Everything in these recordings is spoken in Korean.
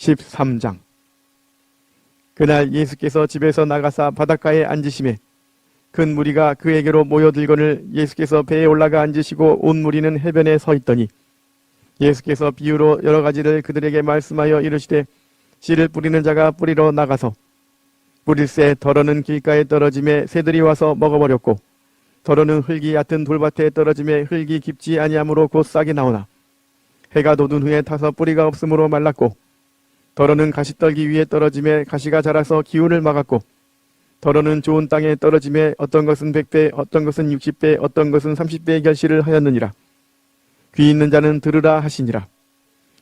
13장. 그날 예수께서 집에서 나가사 바닷가에 앉으시매 큰 무리가 그에게로 모여들거늘 예수께서 배에 올라가 앉으시고 온 무리는 해변에 서 있더니 예수께서 비유로 여러 가지를 그들에게 말씀하여 이르시되 씨를 뿌리는 자가 뿌리러 나가서 뿌릴새 더러는 길가에 떨어짐에 새들이 와서 먹어버렸고 더러는 흙이 얕은 돌밭에 떨어짐에 흙이 깊지 아니하므로 곧 싹이 나오나 해가 돋은 후에 타서 뿌리가 없으므로 말랐고 더러는 가시떨기 위에 떨어짐에 가시가 자라서 기운을 막았고 더러는 좋은 땅에 떨어짐에 어떤 것은 100배 어떤 것은 60배 어떤 것은 30배의 결실을 하였느니라. 귀 있는 자는 들으라 하시니라.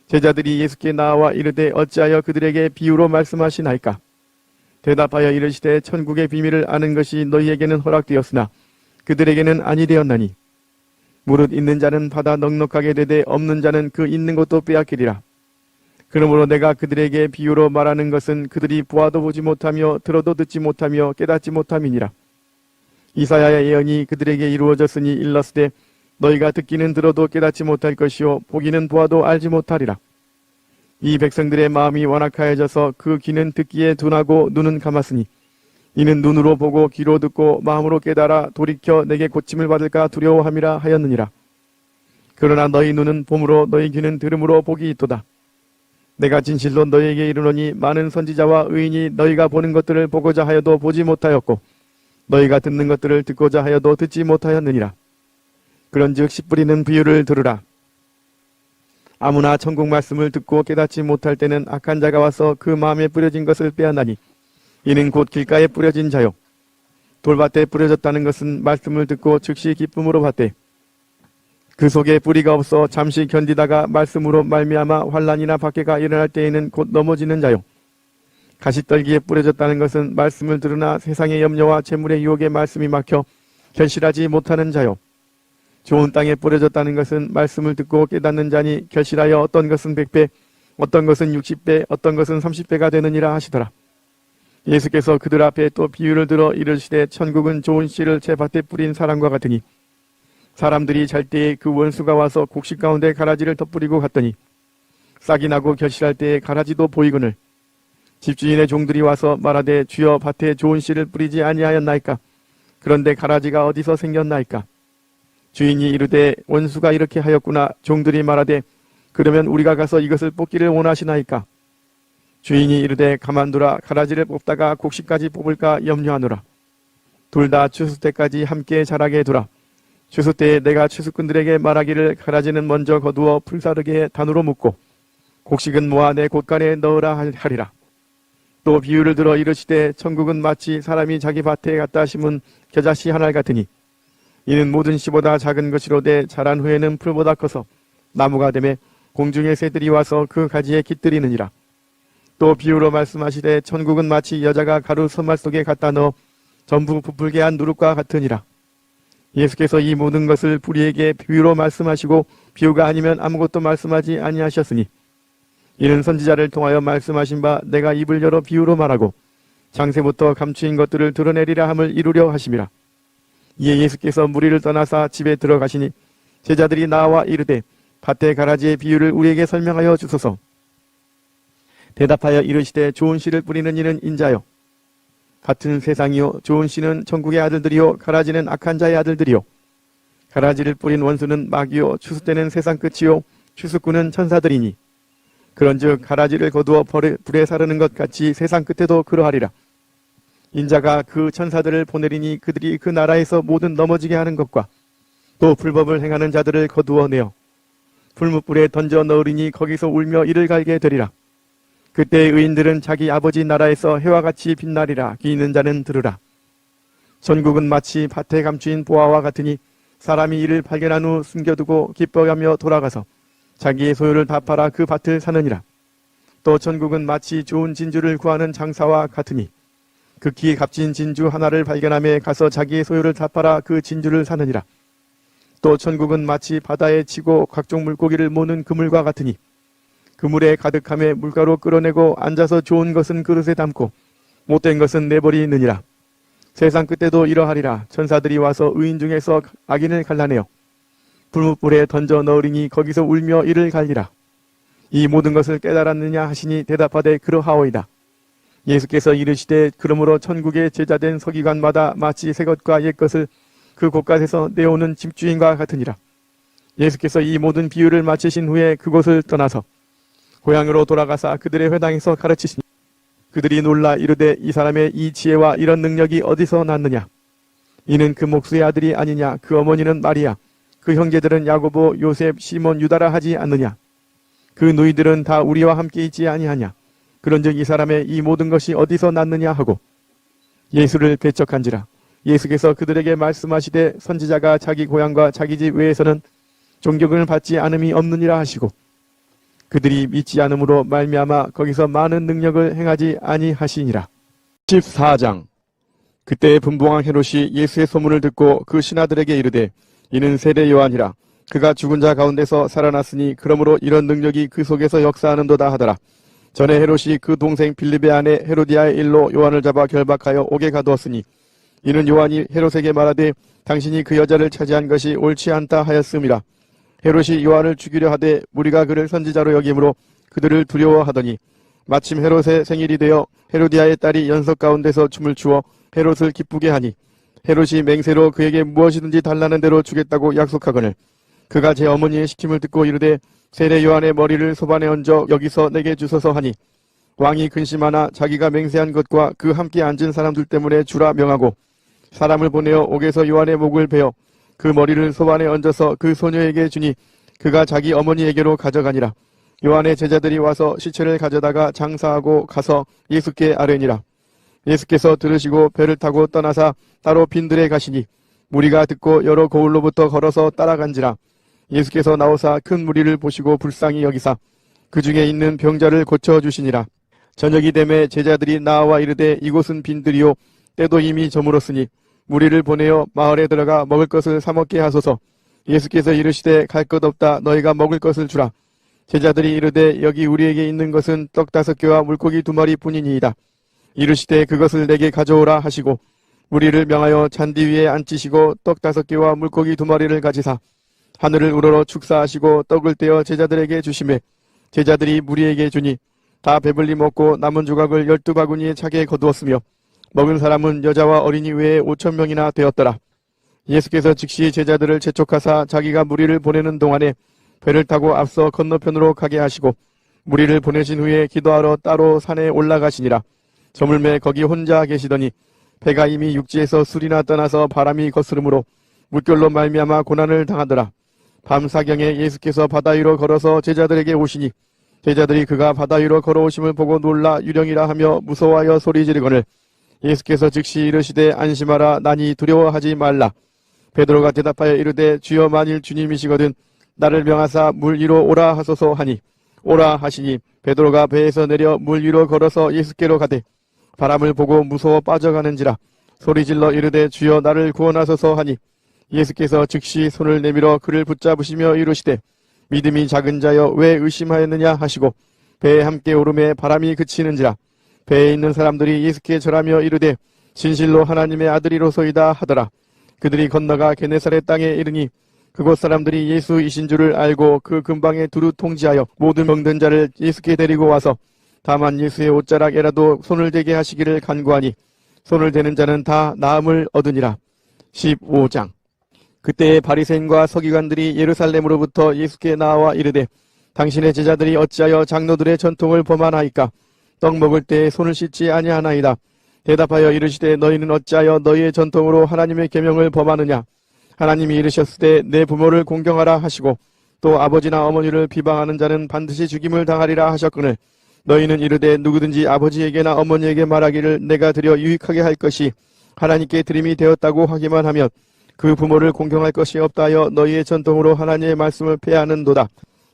제자들이 예수께 나와 이르되 어찌하여 그들에게 비유로 말씀하시나이까. 대답하여 이르시되 천국의 비밀을 아는 것이 너희에게는 허락되었으나 그들에게는 아니 되었나니 무릇 있는 자는 받아 넉넉하게 되되 없는 자는 그 있는 것도 빼앗기리라. 그러므로 내가 그들에게 비유로 말하는 것은 그들이 보아도 보지 못하며 들어도 듣지 못하며 깨닫지 못함이니라. 이사야의 예언이 그들에게 이루어졌으니 일렀으되 너희가 듣기는 들어도 깨닫지 못할 것이요 보기는 보아도 알지 못하리라. 이 백성들의 마음이 완악하여져서 그 귀는 듣기에 둔하고 눈은 감았으니 이는 눈으로 보고 귀로 듣고 마음으로 깨달아 돌이켜 내게 고침을 받을까 두려워함이라 하였느니라. 그러나 너희 눈은 봄으로 너희 귀는 들음으로 복이 있도다. 내가 진실로 너희에게 이르노니 많은 선지자와 의인이 너희가 보는 것들을 보고자 하여도 보지 못하였고 너희가 듣는 것들을 듣고자 하여도 듣지 못하였느니라. 그런즉 씨 뿌리는 비유를 들으라. 아무나 천국 말씀을 듣고 깨닫지 못할 때는 악한 자가 와서 그 마음에 뿌려진 것을 빼앗나니 이는 곧 길가에 뿌려진 자요 돌밭에 뿌려졌다는 것은 말씀을 듣고 즉시 기쁨으로 받되 그 속에 뿌리가 없어 잠시 견디다가 말씀으로 말미암아 환난이나 박해가 일어날 때에는 곧 넘어지는 자요. 가시떨기에 뿌려졌다는 것은 말씀을 들으나 세상의 염려와 재물의 유혹에 말씀이 막혀 결실하지 못하는 자요. 좋은 땅에 뿌려졌다는 것은 말씀을 듣고 깨닫는 자니 결실하여 어떤 것은 100배, 어떤 것은 60배, 어떤 것은 30배가 되느니라 하시더라. 예수께서 그들 앞에 또 비유를 들어 이르시되 천국은 좋은 씨를 제 밭에 뿌린 사람과 같으니 사람들이 잘 때에 그 원수가 와서 곡식 가운데 가라지를 덧뿌리고 갔더니 싹이 나고 결실할 때에 가라지도 보이거늘 집주인의 종들이 와서 말하되 주여 밭에 좋은 씨를 뿌리지 아니하였나이까. 그런데 가라지가 어디서 생겼나이까. 주인이 이르되 원수가 이렇게 하였구나. 종들이 말하되 그러면 우리가 가서 이것을 뽑기를 원하시나이까. 주인이 이르되 가만두라. 가라지를 뽑다가 곡식까지 뽑을까 염려하노라. 둘 다 추수 때까지 함께 자라게 두라. 추수 때에 내가 추수꾼들에게 말하기를 가라지는 먼저 거두어 풀사르게 단으로 묶고 곡식은 모아 내 곳간에 넣으라 하리라. 또 비유를 들어 이르시되 천국은 마치 사람이 자기 밭에 갖다 심은 겨자씨 한 알 같으니 이는 모든 씨보다 작은 것이로되 자란 후에는 풀보다 커서 나무가 되매 공중의 새들이 와서 그 가지에 깃들이느니라. 또 비유로 말씀하시되 천국은 마치 여자가 가루 선말 속에 갖다 넣어 전부 부풀게 한 누룩과 같으니라. 예수께서 이 모든 것을 불의에게 비유로 말씀하시고 비유가 아니면 아무것도 말씀하지 아니하셨으니 이는 선지자를 통하여 말씀하신 바 내가 입을 열어 비유로 말하고 장세부터 감추인 것들을 드러내리라 함을 이루려 하심이라. 이에 예수께서 무리를 떠나사 집에 들어가시니 제자들이 나와 이르되 밭의 가라지의 비유를 우리에게 설명하여 주소서. 대답하여 이르시되 좋은 씨를 뿌리는 이는 인자요 같은 세상이요 좋은 씨는 천국의 아들들이요 가라지는 악한 자의 아들들이요 가라지를 뿌린 원수는 마귀요 추수 때는 세상 끝이요 추수꾼은 천사들이니 그런즉 가라지를 거두어 불에 사르는 것 같이 세상 끝에도 그러하리라. 인자가 그 천사들을 보내리니 그들이 그 나라에서 모든 넘어지게 하는 것과 또 불법을 행하는 자들을 거두어내어 풀무불에 던져 넣으리니 거기서 울며 이를 갈게 되리라. 그때 의인들은 자기 아버지 나라에서 해와 같이 빛나리라. 귀 있는 자는 들으라. 천국은 마치 밭에 감추인 보화와 같으니 사람이 이를 발견한 후 숨겨두고 기뻐하며 돌아가서 자기의 소유를 다 팔아 그 밭을 사느니라. 또 천국은 마치 좋은 진주를 구하는 장사와 같으니 극히 값진 진주 하나를 발견하며 가서 자기의 소유를 다 팔아 그 진주를 사느니라. 또 천국은 마치 바다에 치고 각종 물고기를 모는 그물과 같으니 그물에 가득함에 물가로 끌어내고 앉아서 좋은 것은 그릇에 담고 못된 것은 내버리느니라. 세상 끝에도 이러하리라. 천사들이 와서 의인 중에서 악인을 갈라내어 불무불에 던져 넣으리니 거기서 울며 이를 갈리라. 이 모든 것을 깨달았느냐 하시니 대답하되 그러하오이다. 예수께서 이르시되 그러므로 천국에 제자된 서기관마다 마치 새것과 옛것을 그 곳간에서 내오는 집주인과 같으니라. 예수께서 이 모든 비유를 마치신 후에 그곳을 떠나서 고향으로 돌아가사 그들의 회당에서 가르치시니 그들이 놀라 이르되 이 사람의 이 지혜와 이런 능력이 어디서 났느냐. 이는 그 목수의 아들이 아니냐. 그 어머니는 마리아, 그 형제들은 야고보, 요셉, 시몬, 유다라 하지 않느냐. 그 누이들은 다 우리와 함께 있지 아니하냐. 그런즉 이 사람의 이 모든 것이 어디서 났느냐 하고 예수를 배척한지라. 예수께서 그들에게 말씀하시되 선지자가 자기 고향과 자기 집 외에서는 존경을 받지 않음이 없느니라 하시고 그들이 믿지 않음으로 말미암아 거기서 많은 능력을 행하지 아니하시니라. 14장. 그때 분봉왕 헤롯이 예수의 소문을 듣고 그 신하들에게 이르되 이는 세례 요한이라. 그가 죽은 자 가운데서 살아났으니 그러므로 이런 능력이 그 속에서 역사하는도다 하더라. 전에 헤롯이 그 동생 빌립의 아내 헤로디아의 일로 요한을 잡아 결박하여 옥에 가두었으니 이는 요한이 헤롯에게 말하되 당신이 그 여자를 차지한 것이 옳지 않다 하였음이라. 헤롯이 요한을 죽이려 하되 무리가 그를 선지자로 여김으로 그들을 두려워하더니 마침 헤롯의 생일이 되어 헤로디아의 딸이 연석 가운데서 춤을 추어 헤롯을 기쁘게 하니 헤롯이 맹세로 그에게 무엇이든지 달라는 대로 주겠다고 약속하거늘 그가 제 어머니의 시킴을 듣고 이르되 세례 요한의 머리를 소반에 얹어 여기서 내게 주소서 하니 왕이 근심하나 자기가 맹세한 것과 그 함께 앉은 사람들 때문에 주라 명하고 사람을 보내어 옥에서 요한의 목을 베어 그 머리를 소반에 얹어서 그 소녀에게 주니 그가 자기 어머니에게로 가져가니라. 요한의 제자들이 와서 시체를 가져다가 장사하고 가서 예수께 아뢰니라. 예수께서 들으시고 배를 타고 떠나사 따로 빈들에 가시니 무리가 듣고 여러 거울로부터 걸어서 따라간지라. 예수께서 나오사 큰 무리를 보시고 불쌍히 여기사 그 중에 있는 병자를 고쳐주시니라. 저녁이 되매 제자들이 나와 이르되 이곳은 빈들이요 때도 이미 저물었으니 무리를 보내어 마을에 들어가 먹을 것을 사 먹게 하소서. 예수께서 이르시되 갈 것 없다. 너희가 먹을 것을 주라. 제자들이 이르되 여기 우리에게 있는 것은 떡 5개와 물고기 2마리 뿐이니이다. 이르시되 그것을 내게 가져오라 하시고 무리를 명하여 잔디 위에 앉히시고 떡 5개와 물고기 2마리를 가지사 하늘을 우러러 축사하시고 떡을 떼어 제자들에게 주시매 제자들이 무리에게 주니 다 배불리 먹고 남은 조각을 12바구니에 차게 거두었으며 먹은 사람은 여자와 어린이 외에 5,000명이나 되었더라. 예수께서 즉시 제자들을 재촉하사 자기가 무리를 보내는 동안에 배를 타고 앞서 건너편으로 가게 하시고 무리를 보내신 후에 기도하러 따로 산에 올라가시니라. 저물매 거기 혼자 계시더니 배가 이미 육지에서 술이나 떠나서 바람이 거스름으로 물결로 말미암아 고난을 당하더라. 밤 사경에 예수께서 바다 위로 걸어서 제자들에게 오시니 제자들이 그가 바다 위로 걸어오심을 보고 놀라 유령이라 하며 무서워하여 소리 지르거늘 예수께서 즉시 이르시되 안심하라. 나니 두려워하지 말라. 베드로가 대답하여 이르되 주여 만일 주님이시거든 나를 명하사 물 위로 오라 하소서 하니 오라 하시니 베드로가 배에서 내려 물 위로 걸어서 예수께로 가되 바람을 보고 무서워 빠져가는지라 소리질러 이르되 주여 나를 구원하소서 하니 예수께서 즉시 손을 내밀어 그를 붙잡으시며 이르시되 믿음이 작은 자여 왜 의심하였느냐 하시고 배에 함께 오름에 바람이 그치는지라. 배에 있는 사람들이 예수께 절하며 이르되 진실로 하나님의 아들이로소이다 하더라. 그들이 건너가 게네사렛 땅에 이르니 그곳 사람들이 예수이신 줄을 알고 그 근방에 두루 통지하여 모든 병든 자를 예수께 데리고 와서 다만 예수의 옷자락에라도 손을 대게 하시기를 간구하니 손을 대는 자는 다 나음을 얻으니라. 15장. 그때에 바리새인과 서기관들이 예루살렘으로부터 예수께 나와 이르되 당신의 제자들이 어찌하여 장로들의 전통을 범하나이까. 떡 먹을 때에 손을 씻지 아니하나이다. 대답하여 이르시되 너희는 어찌하여 너희의 전통으로 하나님의 계명을 범하느냐. 하나님이 이르셨으되 내 부모를 공경하라 하시고 또 아버지나 어머니를 비방하는 자는 반드시 죽임을 당하리라 하셨거늘 너희는 이르되 누구든지 아버지에게나 어머니에게 말하기를 내가 드려 유익하게 할 것이 하나님께 드림이 되었다고 하기만 하면 그 부모를 공경할 것이 없다 하여 너희의 전통으로 하나님의 말씀을 폐하는도다.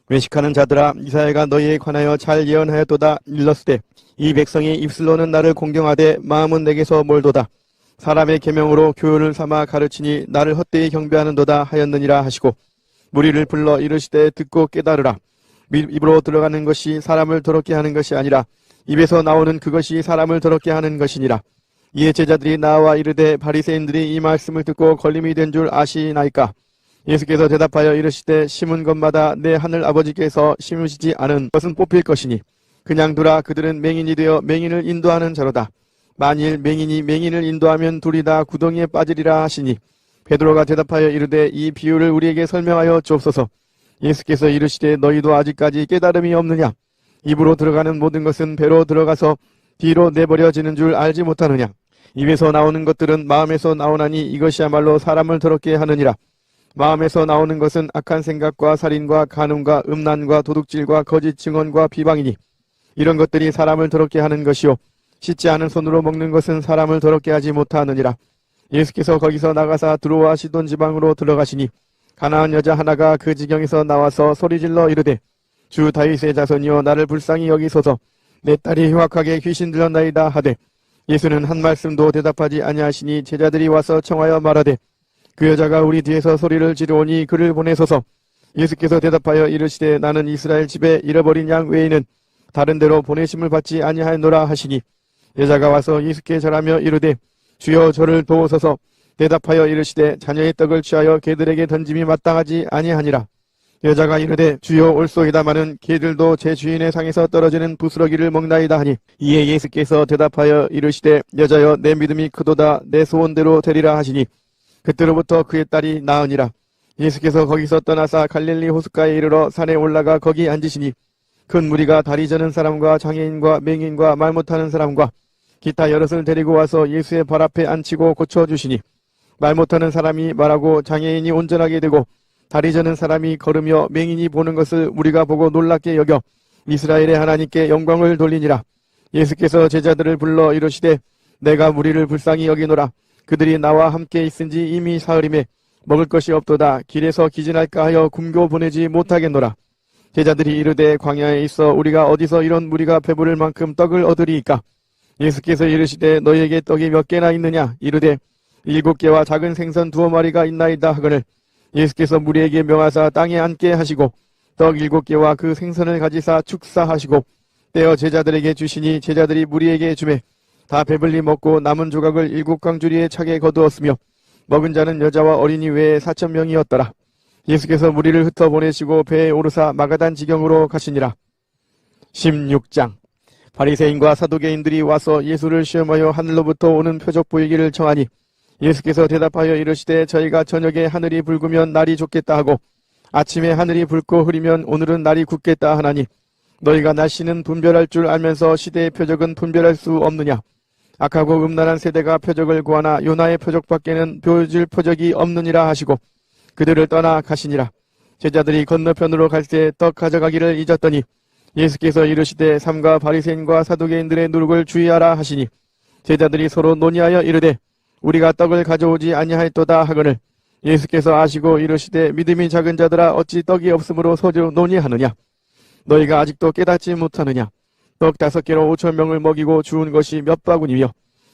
외식하는 자들아 이사야가 너희에 관하여 잘 예언하였도다. 일렀으되 이 백성이 입술로는 나를 공경하되 마음은 내게서 멀도다. 사람의 계명으로 교훈을 삼아 가르치니 나를 헛되이 경배하는도다 하였느니라 하시고 무리를 불러 이르시되 듣고 깨달으라. 입으로 들어가는 것이 사람을 더럽게 하는 것이 아니라 입에서 나오는 그것이 사람을 더럽게 하는 것이니라. 이에 제자들이 나와 이르되 바리새인들이 이 말씀을 듣고 걸림이 된 줄 아시나이까. 예수께서 대답하여 이르시되 심은 것마다 내 하늘 아버지께서 심으시지 않은 것은 뽑힐 것이니 그냥 두라. 그들은 맹인이 되어 맹인을 인도하는 자로다. 만일 맹인이 맹인을 인도하면 둘이 다 구덩이에 빠지리라 하시니 베드로가 대답하여 이르되 이 비유를 우리에게 설명하여 주옵소서. 예수께서 이르시되 너희도 아직까지 깨달음이 없느냐? 입으로 들어가는 모든 것은 배로 들어가서 뒤로 내버려지는 줄 알지 못하느냐? 입에서 나오는 것들은 마음에서 나오나니 이것이야말로 사람을 더럽게 하느니라. 마음에서 나오는 것은 악한 생각과 살인과 간음과 음란과 도둑질과 거짓 증언과 비방이니 이런 것들이 사람을 더럽게 하는 것이요 씻지 않은 손으로 먹는 것은 사람을 더럽게 하지 못하느니라. 예수께서 거기서 나가사 두로와 시돈 지방으로 들어가시니 가나안 여자 하나가 그 지경에서 나와서 소리질러 이르되 주 다윗의 자손이여 나를 불쌍히 여기소서. 내 딸이 흉악하게 귀신 들렸나이다 하되 예수는 한 말씀도 대답하지 아니하시니 제자들이 와서 청하여 말하되 그 여자가 우리 뒤에서 소리를 지르오니 그를 보내소서. 예수께서 대답하여 이르시되 나는 이스라엘 집에 잃어버린 양 외에는 다른 데로 보내심을 받지 아니하였노라 하시니 여자가 와서 예수께 절하며 이르되 주여 저를 도우소서. 대답하여 이르시되 자녀의 떡을 취하여 개들에게 던짐이 마땅하지 아니하니라. 여자가 이르되 주여 올소이다마는 개들도 제 주인의 상에서 떨어지는 부스러기를 먹나이다 하니 이에 예수께서 대답하여 이르시되 여자여 내 믿음이 크도다. 내 소원대로 되리라 하시니 그때로부터 그의 딸이 나으니라. 예수께서 거기서 떠나사 갈릴리 호숫가에 이르러 산에 올라가 거기 앉으시니 큰 무리가 다리 저는 사람과 장애인과 맹인과 말 못하는 사람과 기타 여럿을 데리고 와서 예수의 발 앞에 앉히고 고쳐주시니 말 못하는 사람이 말하고 장애인이 온전하게 되고 다리 저는 사람이 걸으며 맹인이 보는 것을 우리가 보고 놀랍게 여겨 이스라엘의 하나님께 영광을 돌리니라. 예수께서 제자들을 불러 이르시되 내가 무리를 불쌍히 여기노라. 그들이 나와 함께 있은지 이미 사흘임에 먹을 것이 없도다. 길에서 기진할까 하여 굶고 보내지 못하겠노라. 제자들이 이르되 광야에 있어 우리가 어디서 이런 무리가 배부를 만큼 떡을 얻으리이까? 예수께서 이르시되 너희에게 떡이 몇 개나 있느냐? 이르되 7개와 작은 생선 2마리가 있나이다 하거늘 예수께서 무리에게 명하사 땅에 앉게 하시고 떡 7개와 그 생선을 가지사 축사하시고 떼어 제자들에게 주시니 제자들이 무리에게 주매 다 배불리 먹고 남은 조각을 7광주리에 차게 거두었으며 먹은 자는 여자와 어린이 외에 4,000명이었더라. 예수께서 무리를 흩어 보내시고 배에 오르사 마가단 지경으로 가시니라. 16장 바리새인과 사두개인들이 와서 예수를 시험하여 하늘로부터 오는 표적 보이기를 청하니 예수께서 대답하여 이르시되 저희가 저녁에 하늘이 붉으면 날이 좋겠다 하고 아침에 하늘이 붉고 흐리면 오늘은 날이 굳겠다 하나니 너희가 날씨는 분별할 줄 알면서 시대의 표적은 분별할 수 없느냐? 악하고 음란한 세대가 표적을 구하나 요나의 표적밖에는 보여줄 표적이 없느니라 하시고 그들을 떠나 가시니라. 제자들이 건너편으로 갈 때 떡 가져가기를 잊었더니 예수께서 이르시되 삼가 바리새인과 사두개인들의 누룩을 주의하라 하시니 제자들이 서로 논의하여 이르되 우리가 떡을 가져오지 아니하였도다 하거늘 예수께서 아시고 이르시되 믿음이 작은 자들아 어찌 떡이 없으므로 서로 논의하느냐? 너희가 아직도 깨닫지 못하느냐? 떡 5개로 5,000명을 먹이고 주운 것이 몇 바구니며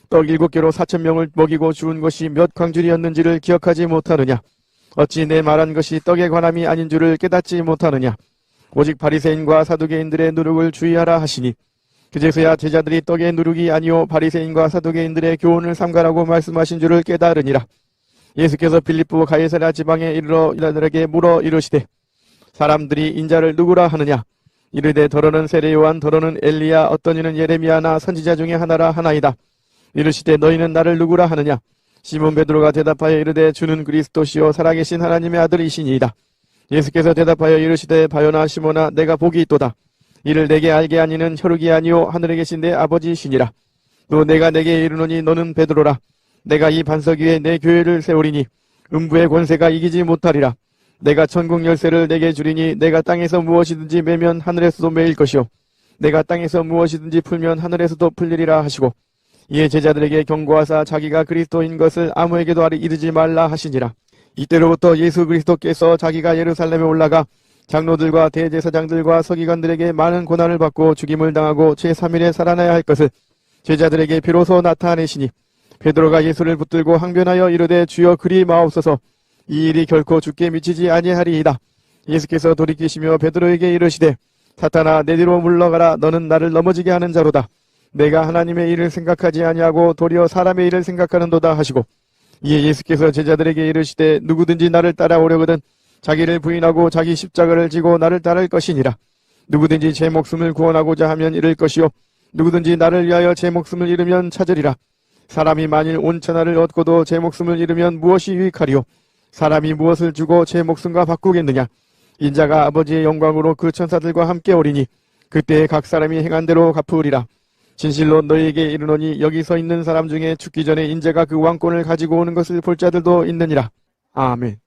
떡 7개로 4,000명을 먹이고 주운 것이 몇 광줄이었는지를 기억하지 못하느냐? 어찌 내 말한 것이 떡에 관함이 아닌 줄을 깨닫지 못하느냐? 오직 바리새인과 사두개인들의 누룩을 주의하라 하시니 그제서야 제자들이 떡의 누룩이 아니오 바리새인과 사두개인들의 교훈을 삼가라고 말씀하신 줄을 깨달으니라. 예수께서 빌립보 가이사랴 지방에 이르러 이들에게 물어 이르시되 사람들이 인자를 누구라 하느냐? 이르되 더러는 세례 요한 더러는 엘리야 어떤 이는 예레미야나 선지자 중에 하나라 하나이다. 이르시되 너희는 나를 누구라 하느냐? 시몬 베드로가 대답하여 이르되 주는 그리스도시요 살아계신 하나님의 아들이시니이다. 예수께서 대답하여 이르시되 바요나 시몬아 내가 복이 있도다. 이를 내게 알게 하니는 혈육이 아니요 하늘에 계신 내 아버지이시니라. 또 내가 내게 이르노니 너는 베드로라. 내가 이 반석 위에 내 교회를 세우리니 음부의 권세가 이기지 못하리라. 내가 천국 열쇠를 내게 주리니 내가 땅에서 무엇이든지 매면 하늘에서도 매일 것이요 내가 땅에서 무엇이든지 풀면 하늘에서도 풀리리라 하시고 이에 제자들에게 경고하사 자기가 그리스도인 것을 아무에게도 이르지 말라 하시니라. 이때로부터 예수 그리스도께서 자기가 예루살렘에 올라가 장로들과 대제사장들과 서기관들에게 많은 고난을 받고 죽임을 당하고 제3일에 살아나야 할 것을 제자들에게 비로소 나타내시니 베드로가 예수를 붙들고 항변하여 이르되 주여 그리 마옵소서. 이 일이 결코 죽게 미치지 아니하리이다. 예수께서 돌이키시며 베드로에게 이르시되 사탄아 내 뒤로 물러가라. 너는 나를 넘어지게 하는 자로다. 내가 하나님의 일을 생각하지 아니하고 도리어 사람의 일을 생각하는도다 하시고 이에 예수께서 제자들에게 이르시되 누구든지 나를 따라오려거든 자기를 부인하고 자기 십자가를 지고 나를 따를 것이니라. 누구든지 제 목숨을 구원하고자 하면 잃을 것이요 누구든지 나를 위하여 제 목숨을 잃으면 찾으리라. 사람이 만일 온 천하를 얻고도 제 목숨을 잃으면 무엇이 유익하리요? 사람이 무엇을 주고 제 목숨과 바꾸겠느냐? 인자가 아버지의 영광으로 그 천사들과 함께 오리니 그때 각 사람이 행한 대로 갚으리라. 진실로 너희에게 이르노니 여기 서 있는 사람 중에 죽기 전에 인자가 그 왕권을 가지고 오는 것을 볼 자들도 있느니라. 아멘.